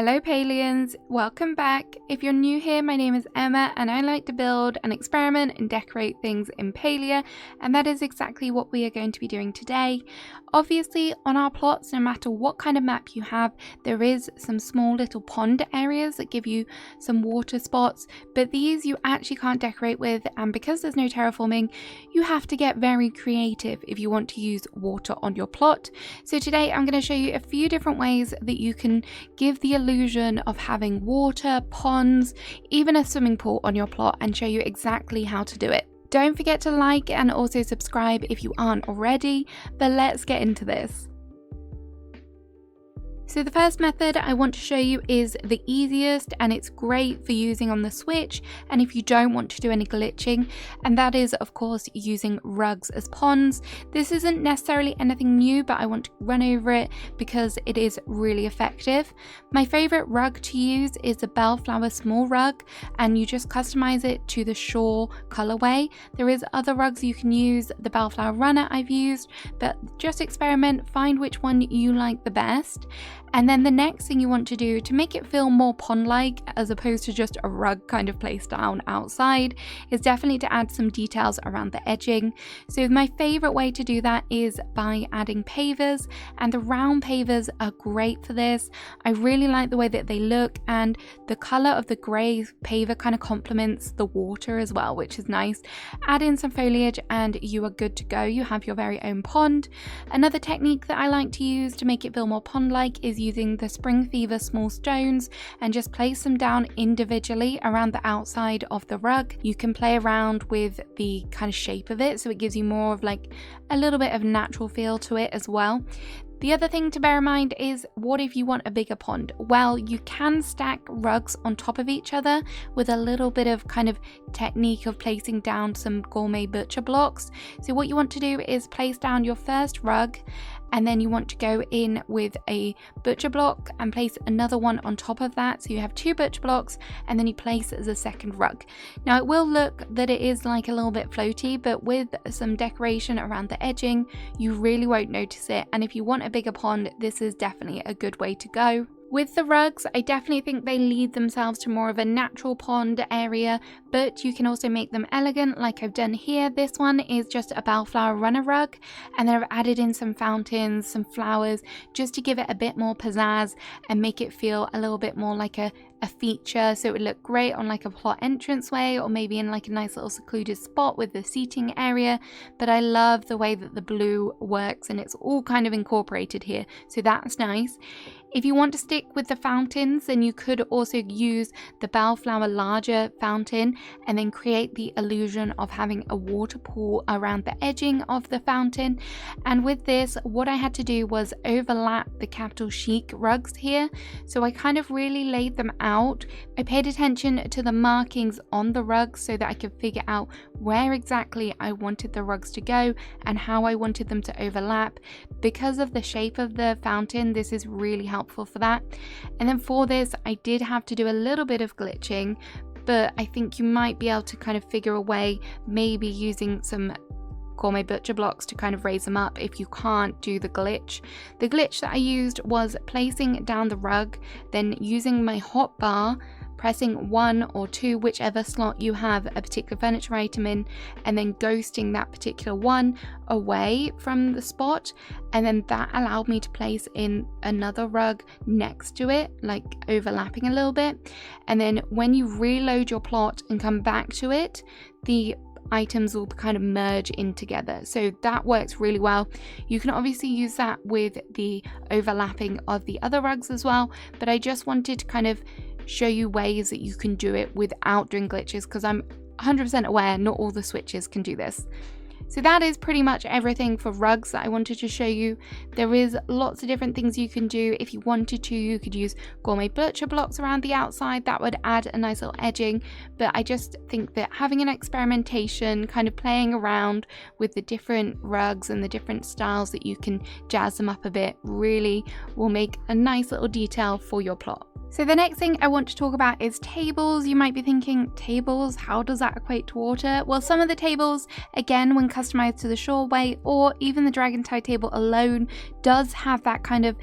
Hello Palians, welcome back. If you're new here, my name is Emma and I like to build and experiment and decorate things in Palia, and that is exactly what we are going to be doing today. Obviously on our plots, no matter what kind of map you have, there is some small little pond areas that give you some water spots, but these you actually can't decorate with, and because there's no terraforming, you have to get very creative if you want to use water on your plot. So today I'm going to show you a few different ways that you can give the illusion of having water, ponds, even a swimming pool on your plot, and show you exactly how to do it. Don't forget to like and also subscribe if you aren't already, but let's get into this. So the first method I want to show you is the easiest, and it's great for using on the Switch and if you don't want to do any glitching, and that is of course using rugs as ponds. This isn't necessarily anything new, but I want to run over it because it is really effective. My favorite rug to use is the Bellflower small rug, and you just customize it to the shore colorway. There is other rugs you can use, the Bellflower runner I've used, but just experiment, find which one you like the best. And then the next thing you want to do to make it feel more pond-like as opposed to just a rug kind of placed down outside is definitely to add some details around the edging. So my favorite way to do that is by adding pavers, and the round pavers are great for this. I really like the way that they look, and the color of the gray paver kind of complements the water as well, which is nice. Add in some foliage and you are good to go. You have your very own pond. Another technique that I like to use to make it feel more pond-like is using the Spring Fever small stones and just place them down individually around the outside of the rug. You can play around with the kind of shape of it so it gives you more of like a little bit of natural feel to it as well. The other thing to bear in mind is, what if you want a bigger pond? Well, you can stack rugs on top of each other with a little bit of kind of technique of placing down some gourmet butcher blocks. So what you want to do is place down your first rug, and then you want to go in with a butcher block and place another one on top of that. So you have two butcher blocks and then you place as a second rug. Now it will look that it is like a little bit floaty, but with some decoration around the edging, you really won't notice it. And if you want a bigger pond, this is definitely a good way to go. With the rugs, I definitely think they lead themselves to more of a natural pond area, but you can also make them elegant like I've done here. This one is just a Bellflower runner rug, and then I've added in some fountains, some flowers, just to give it a bit more pizzazz and make it feel a little bit more like a feature, so it would look great on like a plot entranceway or maybe in like a nice little secluded spot with the seating area. But I love the way that the blue works and it's all kind of incorporated here, so that's nice. If you want to stick with the fountains, then you could also use the Bellflower larger fountain and then create the illusion of having a water pool around the edging of the fountain. And with this, what I had to do was overlap the Capital Chic rugs here, so I kind of really laid them out. I paid attention to the markings on the rugs so that I could figure out where exactly I wanted the rugs to go and how I wanted them to overlap. Because of the shape of the fountain, this is really helpful for that. And then for this, I did have to do a little bit of glitching, but I think you might be able to kind of figure a way, maybe using some gourmet butcher blocks to kind of raise them up if you can't do the glitch. The glitch that I used was placing down the rug, then using my hotbar, pressing 1 or 2, whichever slot you have a particular furniture item in, and then ghosting that particular one away from the spot, and then that allowed me to place in another rug next to it, like overlapping a little bit. And then when you reload your plot and come back to it, the items will kind of merge in together, so that works really well. You can obviously use that with the overlapping of the other rugs as well, but I just wanted to kind of show you ways that you can do it without doing glitches, because I'm 100% aware not all the Switches can do this. So that is pretty much everything for rugs that I wanted to show you. There is lots of different things you can do. If you wanted to, you could use gourmet butcher blocks around the outside. That would add a nice little edging, but I just think that having an experimentation, kind of playing around with the different rugs and the different styles that you can jazz them up a bit, really will make a nice little detail for your plot. So the next thing I want to talk about is tables. You might be thinking, tables, how does that equate to water? Well, some of the tables, again, when customized to the shoreway, or even the Dragon Tide table alone, does have that kind of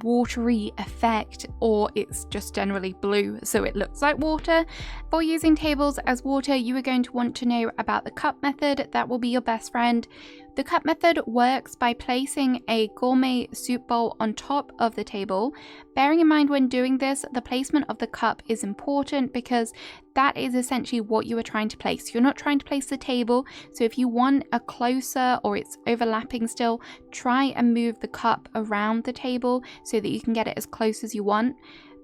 watery effect, or it's just generally blue so it looks like water. For using tables as water, you are going to want to know about the cup method. That will be your best friend. The cup method works by placing a gourmet soup bowl on top of the table. Bearing in mind when doing this, the placement of the cup is important because that is essentially what you are trying to place. You're not trying to place the table, so if you want a closer or it's overlapping still, try and move the cup around the table so that you can get it as close as you want.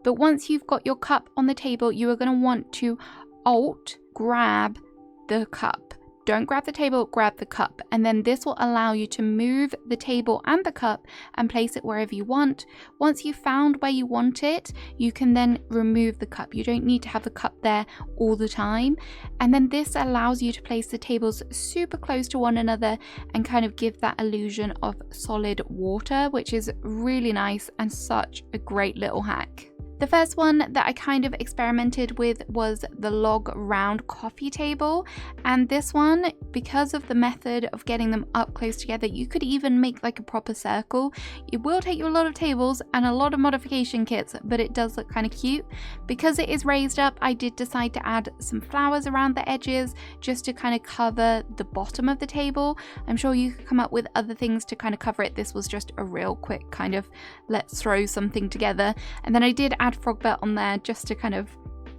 But once you've got your cup on the table, you are going to want to alt grab the cup. Don't grab the table, grab the cup, and then this will allow you to move the table and the cup and place it wherever you want. Once you've found where you want it, you can then remove the cup. You don't need to have the cup there all the time. And then this allows you to place the tables super close to one another and kind of give that illusion of solid water, which is really nice and such a great little hack. The first one that I kind of experimented with was the log round coffee table, and this one, because of the method of getting them up close together, you could even make like a proper circle. It will take you a lot of tables and a lot of modification kits, but it does look kind of cute. Because it is raised up, I did decide to add some flowers around the edges just to kind of cover the bottom of the table. I'm sure you could come up with other things to kind of cover it. This was just a real quick kind of let's throw something together. And then I did add Frogbert on there just to kind of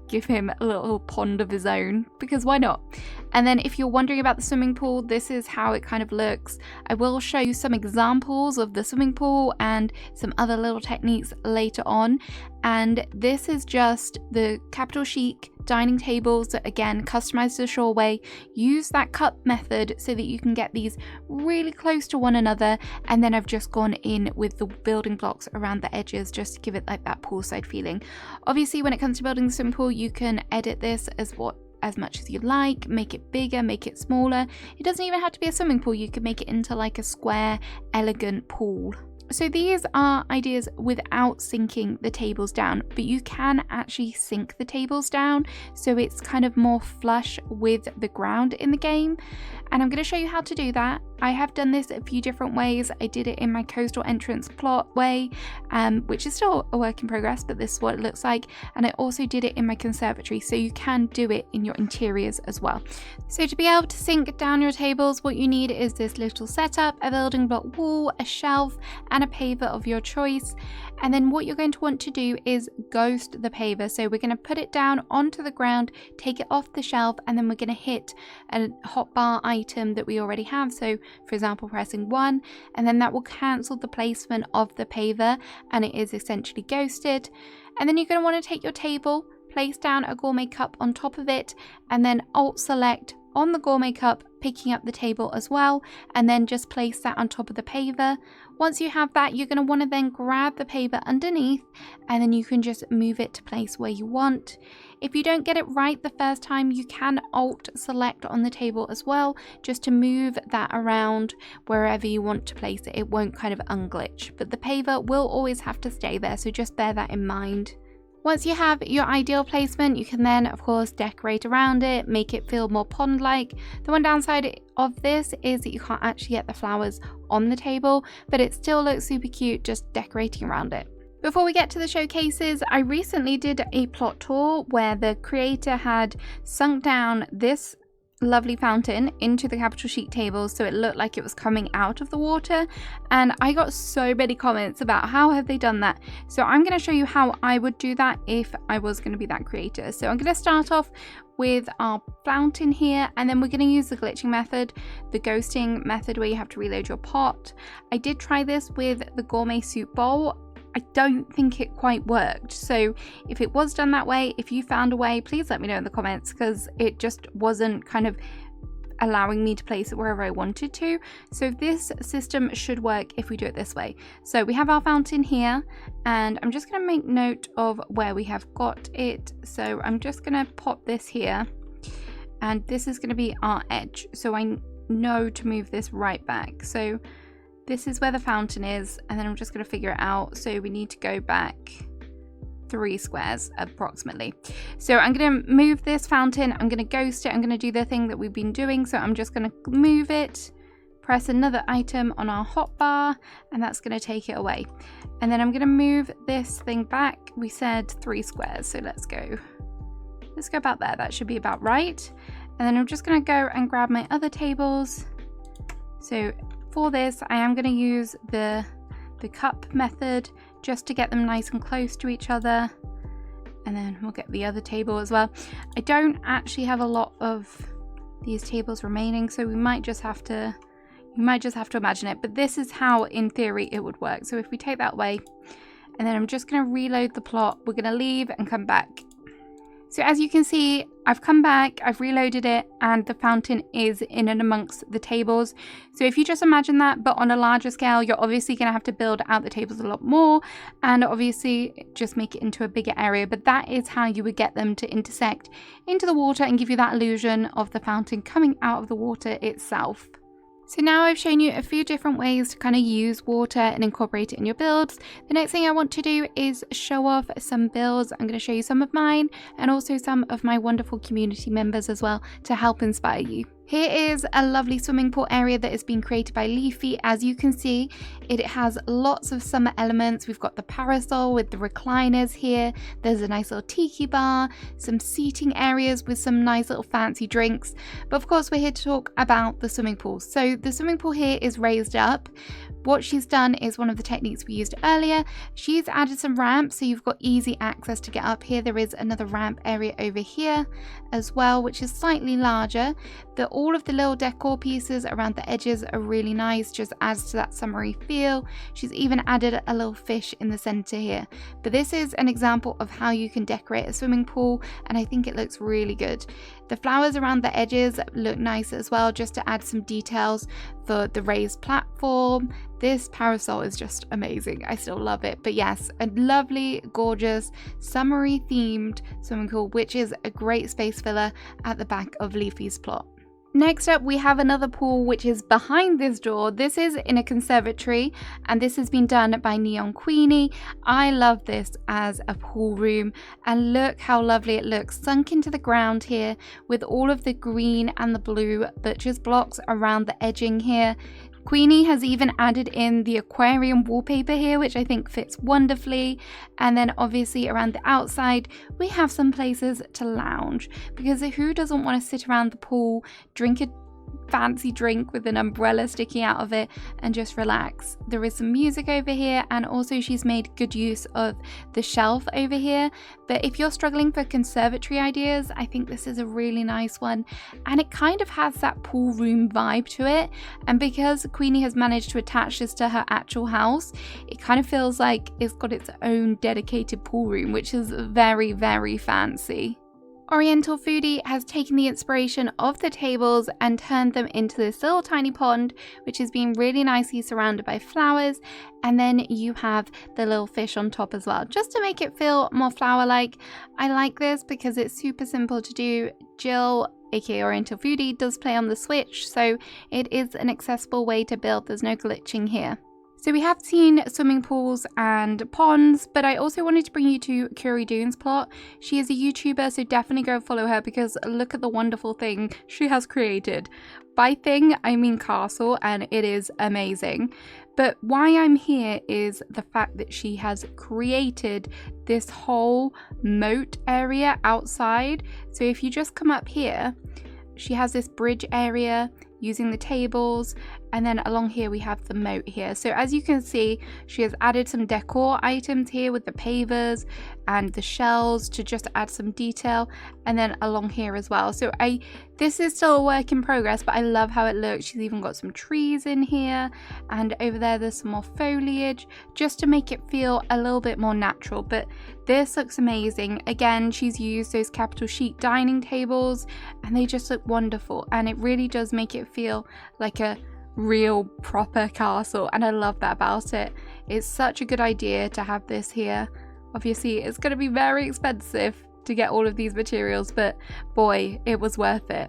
give him a little pond of his own, because why not? And then if you're wondering about the swimming pool, this is how it kind of looks. I will show you some examples of the swimming pool and some other little techniques later on. And this is just the Capital Chic dining tables that, again, customized the Shore way. Use that cup method so that you can get these really close to one another. And then I've just gone in with the building blocks around the edges just to give it like that poolside feeling. Obviously, when it comes to building the swimming pool, you can edit this as much as you like, make it bigger, make it smaller. It doesn't even have to be a swimming pool. You could make it into like a square, elegant pool. So these are ideas without sinking the tables down, but you can actually sink the tables down so it's kind of more flush with the ground in the game. And I'm going to show you how to do that. I have done this a few different ways. I did it in my coastal entrance plot way, which is still a work in progress, but this is what it looks like. And I also did it in my conservatory, so you can do it in your interiors as well. So to be able to sink down your tables, what you need is this little setup, a building block wall, a shelf, and a paver of your choice. And then what you're going to want to do is ghost the paver. So we're going to put it down onto the ground, take it off the shelf, and then we're going to hit a hotbar item that we already have. So for example, pressing 1, and then that will cancel the placement of the paver, and it is essentially ghosted. And then you're going to want to take your table, place down a gourmet cup on top of it, and then alt select on the gourmet cup, picking up the table as well, and then just place that on top of the paver. Once you have that, you're going to want to then grab the paver underneath, and then you can just move it to place where you want. If you don't get it right the first time, you can alt select on the table as well, just to move that around wherever you want to place it. It won't kind of unglitch, but the paver will always have to stay there, so just bear that in mind. Once you have your ideal placement, you can then, of course, decorate around it, make it feel more pond-like. The one downside of this is that you can't actually get the flowers on the table, but it still looks super cute just decorating around it. Before we get to the showcases, I recently did a plot tour where the creator had sunk down this lovely fountain into the Capital Chic tables so it looked like it was coming out of the water, and I got so many comments about how have they done that. So I'm going to show you how I would do that if I was going to be that creator. So I'm going to start off with our fountain here, and then we're going to use the glitching method, the ghosting method where you have to reload your pot. I did try this with the gourmet soup bowl. I don't think it quite worked. So if it was done that way, if you found a way, please let me know in the comments, because it just wasn't kind of allowing me to place it wherever I wanted to. So this system should work if we do it this way. So we have our fountain here, and I'm just going to make note of where we have got it. So I'm just going to pop this here, and this is going to be our edge. So I know to move this right back. So this is where the fountain is, and then I'm just going to figure it out. So we need to go back 3 squares approximately. So I'm going to move this fountain, I'm going to ghost it, I'm going to do the thing that we've been doing. So I'm just going to move it, press another item on our hotbar, and that's going to take it away. And then I'm going to move this thing back. We said 3 squares, so let's go about there. That should be about right. And then I'm just going to go and grab my other tables. So for this, I am going to use the cup method just to get them nice and close to each other. And then we'll get the other table as well. I don't actually have a lot of these tables remaining, so you might just have to imagine it. But this is how, in theory, it would work. So if we take that away, and then I'm just going to reload the plot. We're going to leave and come back. So as you can see, I've come back, I've reloaded it, and the fountain is in and amongst the tables. So if you just imagine that, but on a larger scale, you're obviously going to have to build out the tables a lot more, and obviously just make it into a bigger area. But that is how you would get them to intersect into the water and give you that illusion of the fountain coming out of the water itself. So now I've shown you a few different ways to kind of use water and incorporate it in your builds. The next thing I want to do is show off some builds. I'm going to show you some of mine and also some of my wonderful community members as well to help inspire you. Here is a lovely swimming pool area that has been created by Liefie. As you can see, it has lots of summer elements. We've got the parasol with the recliners here. There's a nice little tiki bar, some seating areas with some nice little fancy drinks. But of course, we're here to talk about the swimming pool. So the swimming pool here is raised up. What she's done is one of the techniques we used earlier. She's added some ramps, so you've got easy access to get up here. There is another ramp area over here as well, which is slightly larger. All of the little decor pieces around the edges are really nice, just adds to that summery feel. She's even added a little fish in the center here. But this is an example of how you can decorate a swimming pool, and I think it looks really good. The flowers around the edges look nice as well, just to add some details for the raised platform. This parasol is just amazing. I still love it. But yes, a lovely, gorgeous, summery themed swimming pool, which is a great space filler at the back of Liefie's plot. Next up, we have another pool which is behind this door. This is in a conservatory, and this has been done by NeonQueenie. I love this as a pool room, and look how lovely it looks, sunk into the ground here with all of the green and the blue butcher's blocks around the edging here. Queenie has even added in the aquarium wallpaper here, which I think fits wonderfully. And then obviously around the outside, we have some places to lounge, because who doesn't want to sit around the pool, drink a fancy drink with an umbrella sticking out of it and just relax. There is some music over here, and also she's made good use of the shelf over here. But if you're struggling for conservatory ideas, I think this is a really nice one, and it kind of has that pool room vibe to it. And because Queenie has managed to attach this to her actual house, it kind of feels like it's got its own dedicated pool room, which is very, very fancy. Oriental Foodie has taken the inspiration of the tables and turned them into this little tiny pond, which has been really nicely surrounded by flowers. And then you have the little fish on top as well, just to make it feel more flower-like. I like this because it's super simple to do. Jill, aka Oriental Foodie, does play on the Switch, so it is an accessible way to build. There's no glitching here. So we have seen swimming pools and ponds, but I also wanted to bring you to Curie Doon's plot. She is a YouTuber, so definitely go follow her, because look at the wonderful thing she has created. By thing, I mean castle, and it is amazing. But why I'm here is the fact that she has created this whole moat area outside. So if you just come up here, she has this bridge area using the tables, and then along here we have the moat here. So as you can see, she has added some decor items here with the pavers and the shells to just add some detail, and then along here as well. So this is still a work in progress, but I love how it looks. She's even got some trees in here, and over there there's some more foliage, just to make it feel a little bit more natural. But this looks amazing. Again, she's used those capital chic dining tables, and they just look wonderful, and it really does make it feel like a real proper castle, and I love that about it. It's such a good idea to have this here. Obviously it's going to be very expensive to get all of these materials, but boy, it was worth it.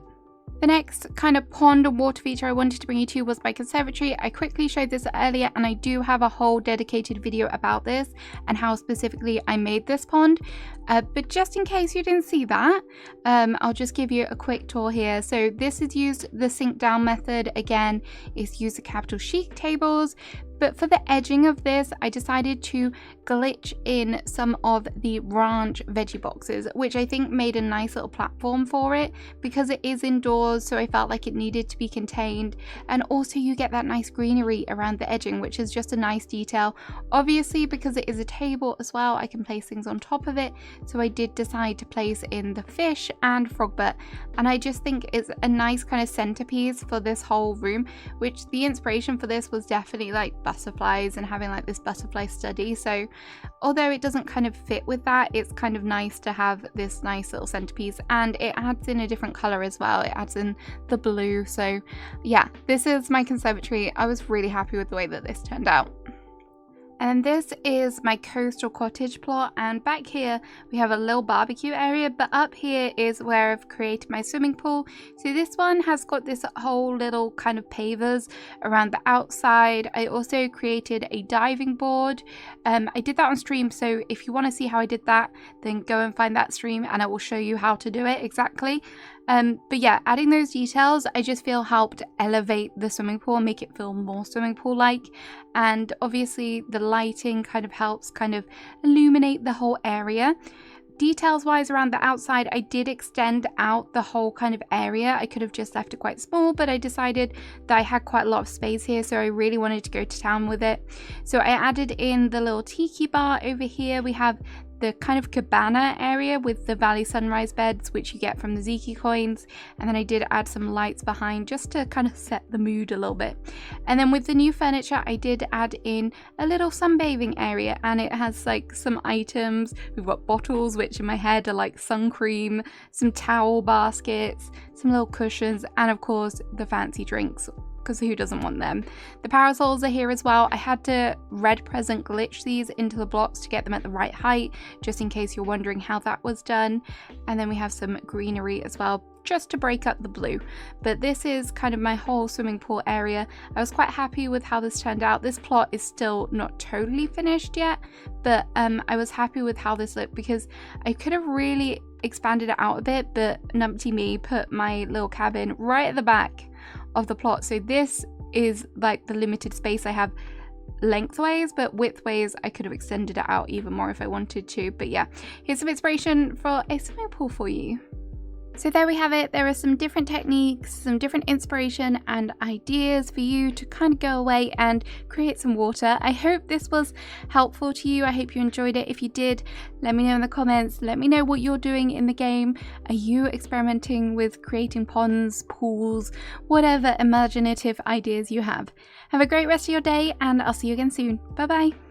The next kind of pond and water feature I wanted to bring you to was my conservatory. I quickly showed this earlier and I do have a whole dedicated video about this and how specifically I made this pond. But just in case you didn't see that, I'll just give you a quick tour here. So this is used the sink down method. Again, it's used the capital sheet tables. But for the edging of this, I decided to glitch in some of the ranch veggie boxes, which I think made a nice little platform for it because it is indoors, so I felt like it needed to be contained. And also you get that nice greenery around the edging, which is just a nice detail. Obviously, because it is a table as well, I can place things on top of it. So I did decide to place in the fish and frogbit. And I just think it's a nice kind of centerpiece for this whole room, which the inspiration for this was definitely like butterflies and having like this butterfly study. So although it doesn't kind of fit with that, it's kind of nice to have this nice little centerpiece, and it adds in a different color as well. It adds in the blue. So yeah, this is my conservatory. I was really happy with the way that this turned out. And this is my coastal cottage plot, and back here we have a little barbecue area, but up here is where I've created my swimming pool. So this one has got this whole little kind of pavers around the outside. I also created a diving board. I did that on stream, so if you want to see how I did that, then go and find that stream and I will show you how to do it exactly. But yeah, adding those details I just feel helped elevate the swimming pool and make it feel more swimming pool like. And obviously the lighting kind of helps kind of illuminate the whole area. Details wise around the outside, I did extend out the whole kind of area. I could have just left it quite small, but I decided that I had quite a lot of space here, so I really wanted to go to town with it. So I added in the little tiki bar over here. We have the kind of cabana area with the valley sunrise beds, which you get from the Ziki coins, and then I did add some lights behind just to kind of set the mood a little bit. And then with the new furniture, I did add in a little sunbathing area, and it has like some items. We've got bottles, which in my head are like sun cream, some towel baskets, some little cushions, and of course the fancy drinks, because who doesn't want them? The parasols are here as well. I had to red present glitch these into the blocks to get them at the right height, just in case you're wondering how that was done. And then we have some greenery as well, just to break up the blue. But this is kind of my whole swimming pool area. I was quite happy with how this turned out. This plot is still not totally finished yet, but I was happy with how this looked because I could have really expanded it out a bit, but numpty me put my little cabin right at the back of the plot. So this is like the limited space I have lengthways, but widthways I could have extended it out even more if I wanted to. But yeah, here's some inspiration for a swimming pool for you. So there we have it. There are some different techniques, some different inspiration and ideas for you to kind of go away and create some water. I hope this was helpful to you. I hope you enjoyed it. If you did, let me know in the comments. Let me know what you're doing in the game. Are you experimenting with creating ponds, pools, whatever imaginative ideas you have? Have a great rest of your day, and I'll see you again soon. Bye bye.